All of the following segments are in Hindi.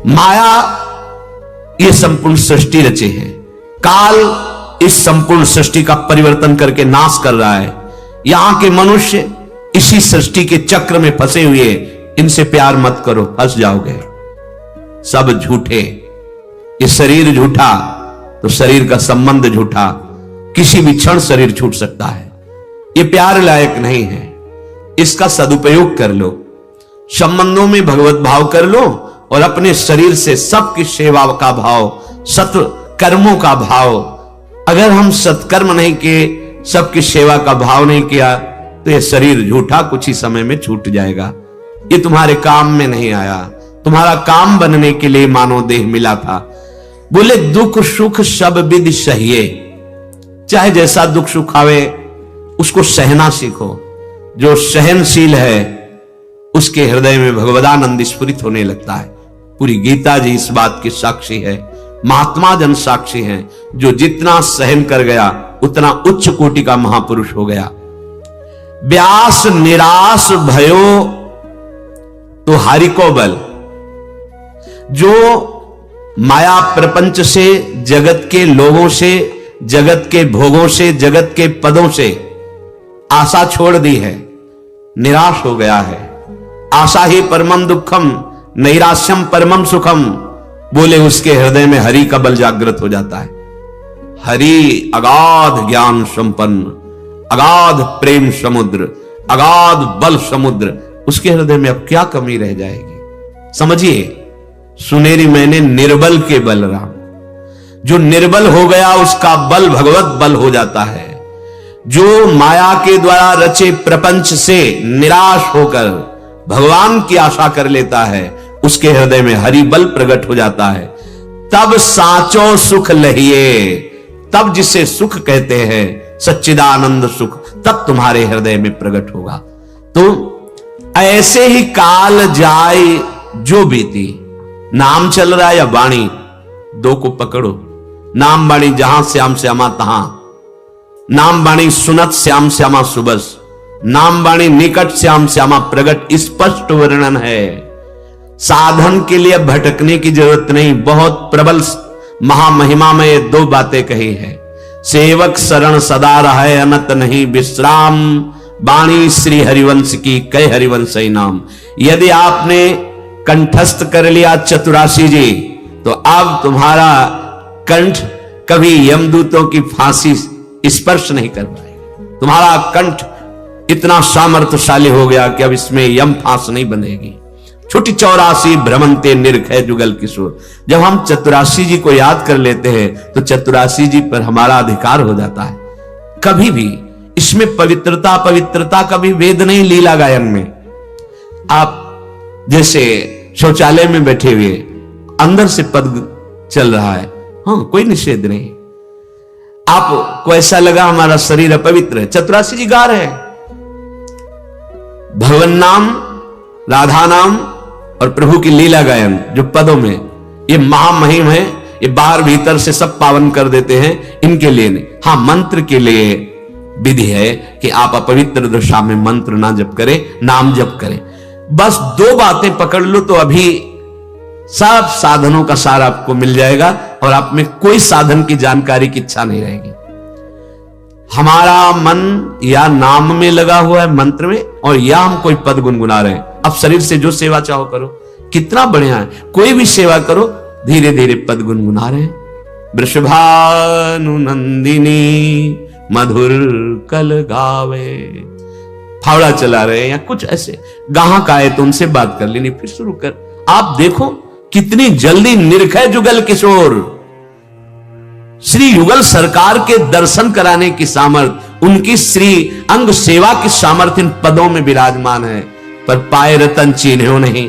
माया ये संपूर्ण सृष्टि रचे हैं, काल इस संपूर्ण सृष्टि का परिवर्तन करके नाश कर रहा है। यहां के मनुष्य इसी सृष्टि के चक्र में फंसे हुए, इनसे प्यार मत करो, फंस जाओगे। सब झूठे, ये शरीर झूठा तो शरीर का संबंध झूठा, किसी भी क्षण शरीर छूट सकता है। ये प्यार लायक नहीं है, इसका सदुपयोग कर लो, संबंधों में भगवत भाव कर लो और अपने शरीर से सबकी सेवा का भाव, सत्कर्मों का भाव। अगर हम सत्कर्म नहीं किए, सबकी सेवा का भाव नहीं किया, तो यह शरीर झूठा कुछ ही समय में छूट जाएगा। ये तुम्हारे काम में नहीं आया, तुम्हारा काम बनने के लिए मानव देह मिला था। बोले दुख सुख सब विधि सहिए, चाहे जैसा दुख सुख आवे उसको सहना सीखो। जो सहनशील है उसके हृदय में भगवदानंद स्फुरित होने लगता है। पूरी गीता जी इस बात की साक्षी है, महात्मा जन साक्षी हैं। जो जितना सहन कर गया उतना उच्च कोटि का महापुरुष हो गया। व्यास निराश भयो तो हारि को बल। जो माया प्रपंच से, जगत के लोगों से, जगत के भोगों से, जगत के पदों से आशा छोड़ दी है, निराश हो गया है। आशा ही परमम दुखम नैराश्यम परमम सुखम। बोले उसके हृदय में हरि का बल जागृत हो जाता है। हरि अगाध ज्ञान संपन्न, अगाध प्रेम समुद्र, अगाध बल समुद्र, उसके हृदय में अब क्या कमी रह जाएगी। समझिए, सुनेरी मैंने निर्बल के बलराम। जो निर्बल हो गया उसका बल भगवत बल हो जाता है। जो माया के द्वारा रचे प्रपंच से निराश होकर भगवान की आशा कर लेता है, उसके हृदय में हरि बल प्रकट हो जाता है। तब साचो सुख लहिए, तब जिसे सुख कहते हैं, सच्चिदानंद सुख, तब तुम्हारे हृदय में प्रकट होगा। तो ऐसे ही काल जाए जो बीती। नाम चल रहा है या वाणी, दो को पकड़ो। नाम वाणी जहां श्याम श्यामा तहां, नाम वाणी सुनत श्याम श्यामा सुबस, नाम वाणी निकट श्याम श्यामा प्रगट, स्पष्ट वर्णन है। साधन के लिए भटकने की जरूरत नहीं। बहुत प्रबल महामहिमा में ये दो बातें कही है। सेवक शरण सदा रहे अनत नहीं विश्राम, वाणी श्री हरिवंश की कई हरिवंश ही नाम। यदि आपने कंठस्थ कर लिया चतुरासी जी, तो अब तुम्हारा कंठ कभी यमदूतों की फांसी स्पर्श नहीं कर पाएगी। तुम्हारा कंठ इतना सामर्थ्यशाली हो गया कि अब इसमें यम फांस नहीं बंधेगी। छुटी 84 भ्रमंते निर्खय जुगल किशोर। जब हम चतुरासी जी को याद कर लेते हैं तो चतुरासी जी पर हमारा अधिकार हो जाता है। कभी भी इसमें पवित्रता पवित्रता कभी वेद नहीं। लीला गायन में आप जैसे शौचालय में बैठे हुए अंदर से पद चल रहा है, हाँ, कोई निषेध नहीं। आपको ऐसा लगा हमारा शरीर अपवित्र है, चतुरासी जी गा रहे हैं। भगवान नाम, राधा नाम और प्रभु की लीला गायन जो पदों में, ये महामहिम है। ये बाहर भीतर से सब पावन कर देते हैं, इनके लिए नहीं। हाँ, मंत्र के लिए विधि है कि आप अपवित्र दशा में मंत्र ना जप करें, नाम जप करें। बस दो बातें पकड़ लो तो अभी सब साधनों का सार आपको मिल जाएगा और आप में कोई साधन की जानकारी की इच्छा नहीं रहेगी। हमारा मन या नाम में लगा हुआ है, मंत्र में, और या हम कोई पद गुनगुना रहे हैं। अब शरीर से जो सेवा चाहो करो, कितना बढ़िया है। कोई भी सेवा करो, धीरे धीरे पद गुनगुना रहे हैं। वृषभानु नंदिनी मधुर कल गावे, फावड़ा चला रहे हैं या कुछ ऐसे गाहक आए तो उनसे बात कर लेनी, फिर शुरू कर। आप देखो कितनी जल्दी निर्खय जुगल किशोर, श्री युगल सरकार के दर्शन कराने की सामर्थ्य, उनकी श्री अंग सेवा की सामर्थ्य इन पदों में विराजमान है। पर पाए रतन चिन्हो नहीं।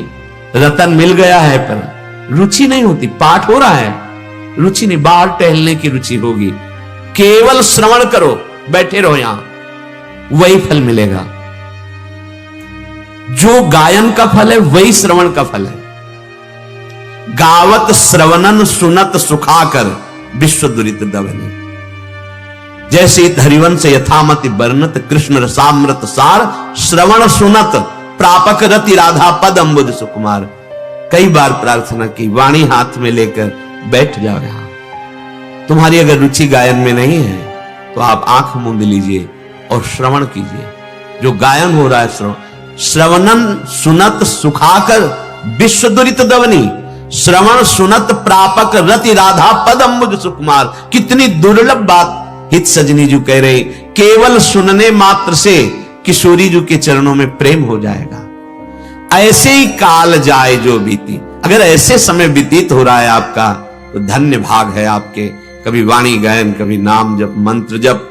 रतन मिल गया है पर रुचि नहीं होती। पाठ हो रहा है, रुचि नहीं, बाहर टहलने की रुचि होगी। केवल श्रवण करो, बैठे रहो यहां, वही फल मिलेगा। जो गायन का फल है वही श्रवण का फल है। गावत श्रवणन सुनत सुखाकर विश्व दुरित दवनी। जैसे हरिवंश यथामति वर्णत कृष्ण रसामृत सार, श्रवण सुनत प्रापक रति राधा पद अम्बुज सुकुमार। कई बार प्रार्थना की, वाणी हाथ में लेकर बैठ जाओ यहां। तुम्हारी अगर रुचि गायन में नहीं है तो आप आंख मूंद लीजिए और श्रवण कीजिए। जो गायन हो रहा है, श्रवणन सुनत सुखाकर विश्व दुरित दवनी, श्रवण सुनत प्रापक रति राधा पद अम्बुज सुकुमार। कितनी दुर्लभ बात हित सजनी जी कह रहे, केवल सुनने मात्र से किशोरी जी के चरणों में प्रेम हो जाएगा। ऐसे ही काल जाए जो बीती, अगर ऐसे समय व्यतीत हो रहा है आपका तो धन्य भाग है आपके। कभी वाणी गायन, कभी नाम जप, मंत्र जप।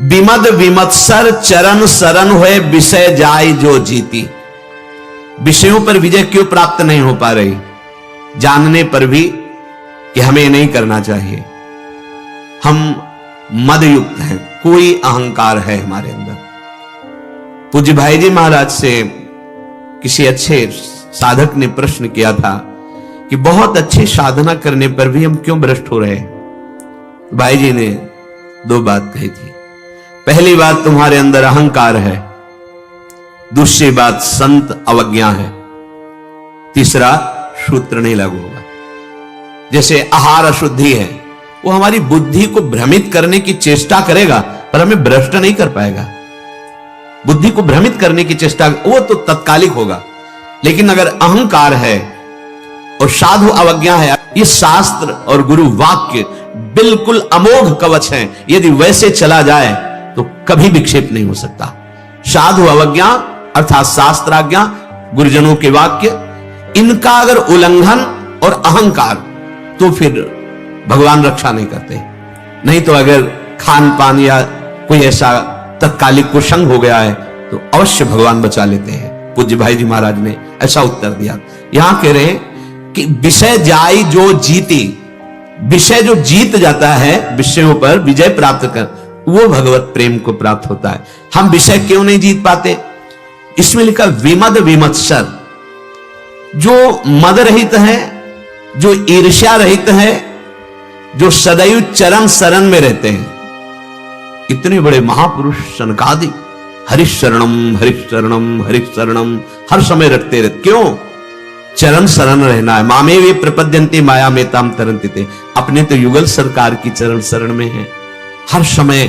विमद विमत्सर चरण शरण हुए विषय जाय जो जीती। विषयों पर विजय क्यों प्राप्त नहीं हो पा रही? जानने पर भी कि हमें नहीं करना चाहिए। हम मद युक्त हैं, कोई अहंकार है हमारे अंदर। पूज्य भाई जी महाराज से किसी अच्छे साधक ने प्रश्न किया था कि बहुत अच्छी साधना करने पर भी हम क्यों भ्रष्ट हो रहे हैं? भाई जी ने दो बात कही थी। पहली बात, तुम्हारे अंदर अहंकार है। दूसरी बात, संत अवज्ञा है। तीसरा, सूत्र नहीं लागू होगा। जैसे आहार अशुद्धि है, वो हमारी बुद्धि को भ्रमित करने की चेष्टा करेगा पर हमें भ्रष्ट नहीं कर पाएगा। बुद्धि को भ्रमित करने की चेष्टा वो तो तत्कालिक होगा, लेकिन अगर अहंकार है और साधु अवज्ञा है, ये शास्त्र और गुरु वाक्य बिल्कुल अमोघ कवच हैं। यदि वैसे चला जाए तो कभी विक्षेप नहीं हो सकता। साधु अवज्ञा अर्थात शास्त्राज्ञा, गुरुजनों के वाक्य, इनका अगर उल्लंघन और अहंकार, तो फिर भगवान रक्षा नहीं करते। नहीं तो अगर खान पान या कोई ऐसा तत्कालिक कुसंग हो गया है तो अवश्य भगवान बचा लेते हैं। पूज्य भाई जी महाराज ने ऐसा उत्तर दिया। यहां कह रहे हैं कि विषय जाय जो जीती, विषय जो जीत जाता है, विषयों पर विजय प्राप्त कर, वो भगवत प्रेम को प्राप्त होता है। हम विषय क्यों नहीं जीत पाते? इसमें लिखा विमद विमत्सर, जो मद रहित है, जो ईर्ष्या रहित है, जो सदैव चरण शरण में रहते हैं। इतने बड़े महापुरुष सनकादि हरिशरणम हरिशरणम हरिशरणम हर समय रखते रहते। क्यों? चरण शरण रहना है। मामे वे प्रपद्यन्ते माया मेताम तरन्ति ते। अपने तो युगल सरकार की चरण शरण में है। हर समय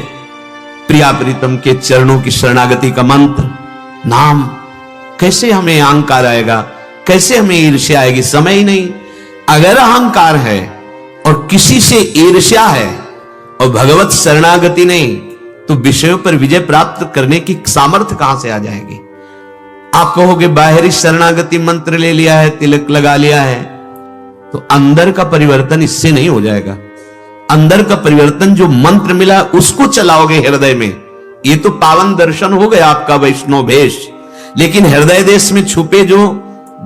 प्रिया प्रीतम के चरणों की शरणागति का मंत्र नाम। कैसे हमें अहंकार आएगा, कैसे हमें ईर्ष्या आएगी? समय ही नहीं। अगर अहंकार है और किसी से ईर्ष्या है और भगवत शरणागति नहीं, तो विषयों पर विजय प्राप्त करने की सामर्थ्य कहां से आ जाएगी? आप कहोगे बाहरी शरणागति मंत्र ले लिया है, तिलक लगा लिया है, तो अंदर का परिवर्तन इससे नहीं हो जाएगा। अंदर का परिवर्तन जो मंत्र मिला उसको चलाओगे हृदय में, ये तो पावन दर्शन हो गया आपका वैष्णव भेष। लेकिन हृदय देश में छुपे जो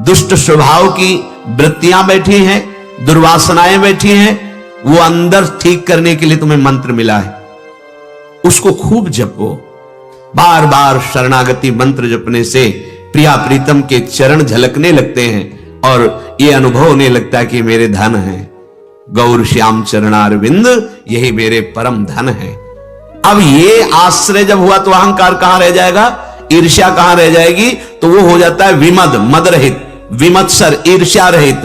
दुष्ट स्वभाव की वृत्तियां बैठी हैं, दुर्वासनाएं बैठी हैं, वो अंदर ठीक करने के लिए तुम्हें मंत्र मिला है। उसको खूब जपो। बार बार शरणागति मंत्र जपने से प्रिया प्रीतम के चरण झलकने लगते हैं और ये अनुभव होने लगता है कि मेरे धन है, गौर श्याम चरणारविंद यही मेरे परम धन है। अब ये आश्रय जब हुआ तो अहंकार कहां रह जाएगा, ईर्ष्या कहां रह जाएगी? तो वो हो जाता है विमद, मद रहित, विमत्सर, ईर्ष्या रहित।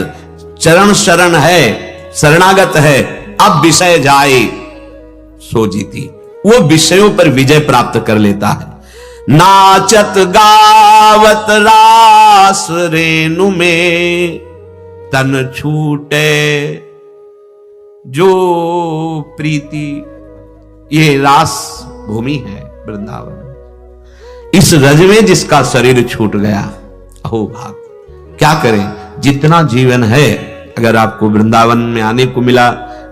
चरण शरण है, शरणागत है। अब विषय जाए सो जीती, वो विषयों पर विजय प्राप्त कर लेता है। नाचत गावत रास रेणु में तन छूटे जो प्रीति। ये रास भूमि है वृंदावन। इस रज में जिसका शरीर छूट गया, अहो भाग। क्या करें? जितना जीवन है, अगर आपको वृंदावन में आने को मिला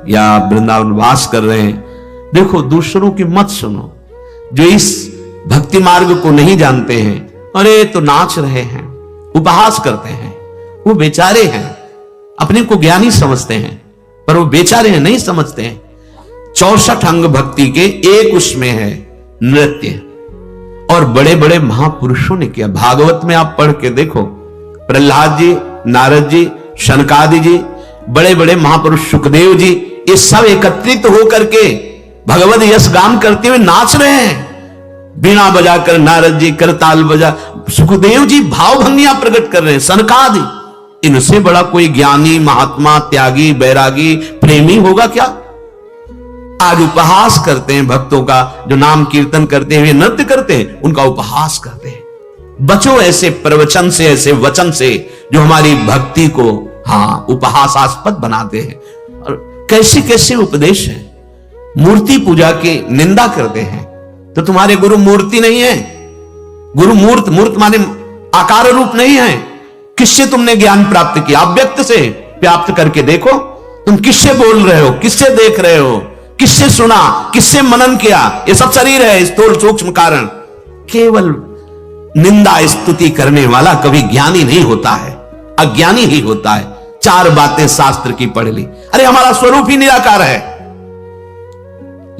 या वृंदावन वास कर रहे हैं, देखो दूसरों की मत सुनो। जो इस भक्ति मार्ग को नहीं जानते हैं, अरे तो नाच रहे हैं, उपहास करते हैं, वो बेचारे हैं। अपने को ज्ञानी समझते हैं पर वो बेचारे हैं, नहीं समझते हैं। 64 अंग भक्ति के एक उसमें है नृत्य। और बड़े बड़े महापुरुषों ने किया। भागवत में आप पढ़ के देखो, प्रहलाद जी, नारद जी, शनकादि जी, बड़े बड़े महापुरुष सुखदेव जी, ये सब एकत्रित होकर के भगवत यश गान करते हुए नाच रहे हैं। बीणा बजाकर नारद जी, करताल बजा, सुखदेव जी भावभंगियां प्रकट कर रहे हैं, सनकादि। इनसे बड़ा कोई ज्ञानी, महात्मा, त्यागी, बैरागी, प्रेमी होगा क्या? आज उपहास करते हैं भक्तों का, जो नाम कीर्तन करते हुए नृत्य करते हैं, उनका उपहास करते हैं। बचो ऐसे प्रवचन से, ऐसे वचन से जो हमारी भक्ति को उपहासास्पद बनाते हैं। और कैसे कैसे उपदेश है। मूर्ति पूजा की निंदा करते हैं, तो तुम्हारे गुरु मूर्ति नहीं है। गुरु मूर्त माने आकार रूप नहीं है। किससे तुमने ज्ञान प्राप्त किया? अव्यक्त से प्राप्त करके देखो। तुम किससे बोल रहे हो, किससे देख रहे हो, किससे सुना, किससे मनन किया? ये सब शरीर है, स्थूल सूक्ष्म कारण। केवल निंदा स्तुति करने वाला कभी ज्ञानी नहीं होता है, अज्ञानी ही होता है। 4 बातें शास्त्र की पढ़ ली, अरे हमारा स्वरूप ही निराकार है।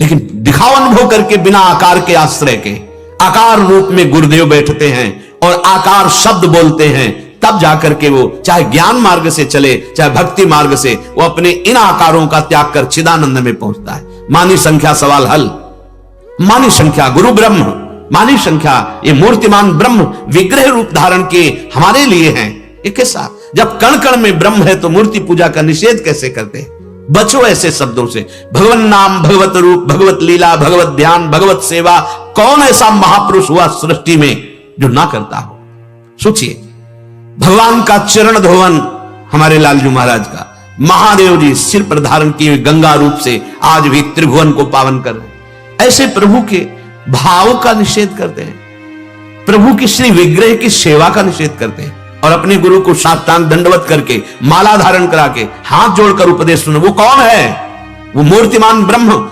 लेकिन दिखाओ अनुभव करके, बिना आकार के आश्रय के आकार रूप में गुरुदेव बैठते हैं और आकार शब्द बोलते हैं, तब जाकर के वो चाहे ज्ञान मार्ग से चले, चाहे भक्ति मार्ग से, वो अपने इन आकारों का त्याग कर चिदानंद में पहुंचता है। मानी संख्या सवाल हल। मानी संख्या गुरु ब्रह्म, मानी संख्या ये मूर्तिमान ब्रह्म विग्रह रूप धारण किए हमारे लिए हैं। ये कैसा? जब कण कण में ब्रह्म है तो मूर्ति पूजा का निषेध कैसे करते हैं? बचो ऐसे शब्दों से। भगवान नाम, भगवत रूप, भगवत लीला, भगवत ध्यान, भगवत सेवा, कौन ऐसा महापुरुष हुआ सृष्टि में जो ना करता हो? सोचिए, भगवान का चरण धोवन हमारे लालजू महाराज का, महादेव जी सिर पर धारण किए गंगा रूप से आज भी त्रिभुवन को पावन कर रहे हैं। ऐसे प्रभु के भाव का निषेध करते हैं, प्रभु की श्री विग्रह की सेवा का निषेध करते हैं, और अपने गुरु को साष्टांग दंडवत करके, माला धारण करा के, हाथ जोड़कर उपदेश सुनो। वो कौन है? वो मूर्तिमान ब्रह्म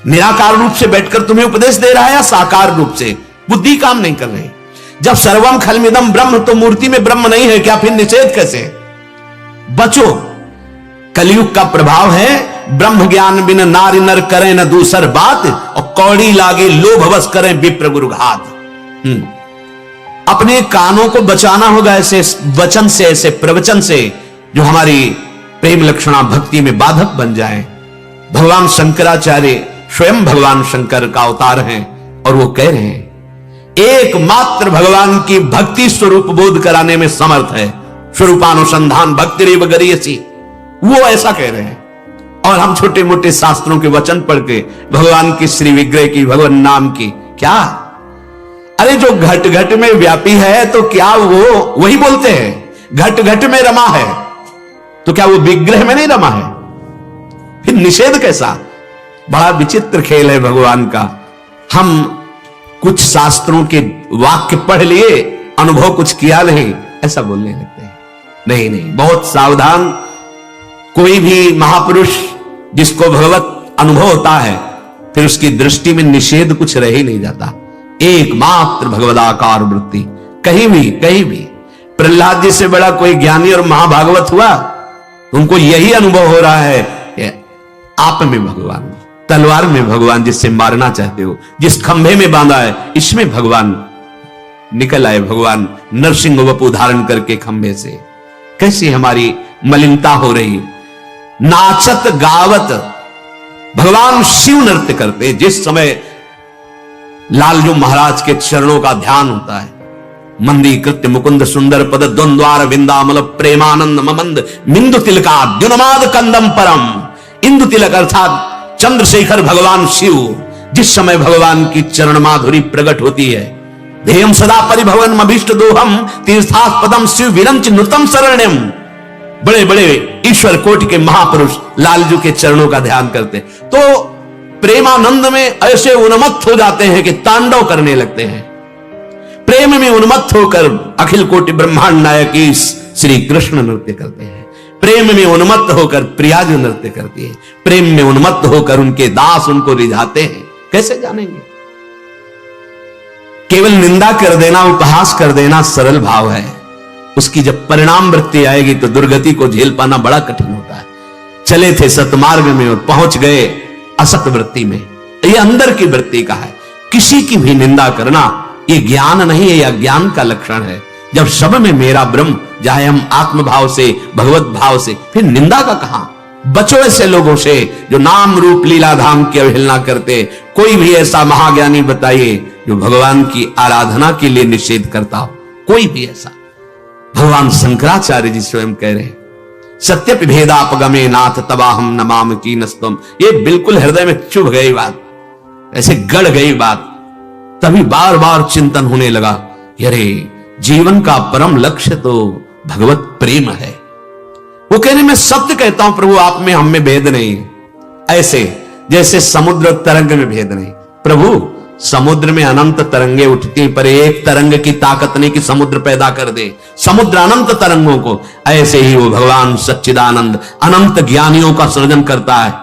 निराकार रूप से बैठकर तुम्हें उपदेश दे रहा है, या साकार रूप से? बुद्धि काम नहीं कर रही। जब सर्वम खलमिदम ब्रह्म, तो मूर्ति में ब्रह्म नहीं है क्या? फिर निषेध कैसे? बचो, कलयुग का प्रभाव है। ब्रह्म ज्ञान बिन नारी नर करें न दूसर बात, और कौड़ी लागे लोभ बस करें विप्र गुरु घात। अपने कानों को बचाना होगा ऐसे वचन से, ऐसे प्रवचन से जो हमारी प्रेम लक्षणा भक्ति में बाधक बन जाए। भगवान शंकराचार्य स्वयं भगवान शंकर का अवतार हैं, और वो कह रहे हैं एकमात्र भगवान की भक्ति स्वरूप बोध कराने में समर्थ है। स्वरूपानुसंधान भक्ति रेव गरीयसी, वो ऐसा कह रहे हैं। और हम छोटे मोटे शास्त्रों के वचन पढ़ के भगवान की श्री विग्रह की, भगवान नाम की क्या? अरे जो घट घट में व्यापी है, तो क्या वो वही बोलते हैं घट घट में रमा है, तो क्या वो विग्रह में नहीं रमा है? फिर निषेध कैसा? बड़ा विचित्र खेल है भगवान का। हम कुछ शास्त्रों के वाक्य पढ़ लिए, अनुभव कुछ किया नहीं, ऐसा बोलने लगते हैं। नहीं नहीं, बहुत सावधान। कोई भी महापुरुष जिसको भगवत अनुभव होता है, फिर उसकी दृष्टि में निषेध कुछ रह ही नहीं जाता। एकमात्र भगवदाकार वृत्ति, कहीं भी। प्रहलाद जी से बड़ा कोई ज्ञानी और महाभागवत हुआ? उनको यही अनुभव हो रहा है, आप में भगवान, तलवार में भगवान, जिससे मारना चाहते हो, जिस खंभे में बांधा है, इसमें भगवान निकल आए। भगवान नरसिंह वपु धारण करके खंभे से। कैसी हमारी मलिनता हो रही। नाचत गावत भगवान शिव नृत्य करते। जिस समय लालजू महाराज के चरणों का ध्यान होता है, मंदी कृत्य मुकुंद सुंदर पद द्वंद्वार विंदामल प्रेमानंद ममंद मिंदु तिलका द्युनमाद कंदम परम। इंदु तिलक अर्थात चंद्रशेखर भगवान शिव। जिस समय भगवान की चरण माधुरी प्रकट होती है, ध्येयम सदा परिभवन अभीष्ट दोहम तीर्थास्पदम शिव विरंच नृतम शरण्यम। बड़े बड़े ईश्वर कोटि के महापुरुष लालजू के चरणों का ध्यान करते, तो प्रेमानंद में ऐसे उन्मत्त हो जाते हैं कि तांडव करने लगते हैं। प्रेम में उन्मत्त होकर अखिल कोटि ब्रह्मांड नायकी श्री कृष्ण नृत्य करते हैं। प्रेम में उन्मत्त होकर प्रियाजू नृत्य करती है। प्रेम में उन्मत्त होकर उनके दास उनको रिझाते हैं। कैसे जानेंगे? केवल निंदा कर देना, उपहास कर देना सरल भाव है। उसकी जब परिणाम वृत्ति आएगी तो दुर्गति को झेल पाना बड़ा कठिन होता है। चले थे सतमार्ग में और पहुंच गए असत वृत्ति में। यह अंदर की वृत्ति का है। किसी की भी निंदा करना ये ज्ञान नहीं है, यह ज्ञान का लक्षण है। जब सब में मेरा ब्रह्म, चाहे हम आत्म भाव से, भगवत भाव से, फिर निंदा का कहां? बचो ऐसे लोगों से जो नाम रूप लीला धाम की अवहेलना करते। कोई भी ऐसा महाज्ञानी बताइए जो भगवान की आराधना के लिए निषेध करता हो, कोई भी ऐसा। भगवान शंकराचार्य जी स्वयं कह रहे हैं, सत्यपि भेदापगमे नाथ तवाहम नमाम कीनस्तम। ये बिल्कुल हृदय में चुभ गई बात, ऐसे गड़ गई बात। तभी बार बार चिंतन होने लगा, अरे जीवन का परम लक्ष्य तो भगवत प्रेम है। वो कहने मैं सत्य कहता हूं प्रभु, आप में हम में भेद नहीं है। ऐसे जैसे समुद्र तरंग में भेद नहीं। प्रभु समुद्र में अनंत तरंगे उठती, पर एक तरंग की ताकत नहीं कि समुद्र पैदा कर दे, समुद्र अनंत तरंगों को। ऐसे ही वो भगवान सच्चिदानंद अनंत ज्ञानियों का सृजन करता है।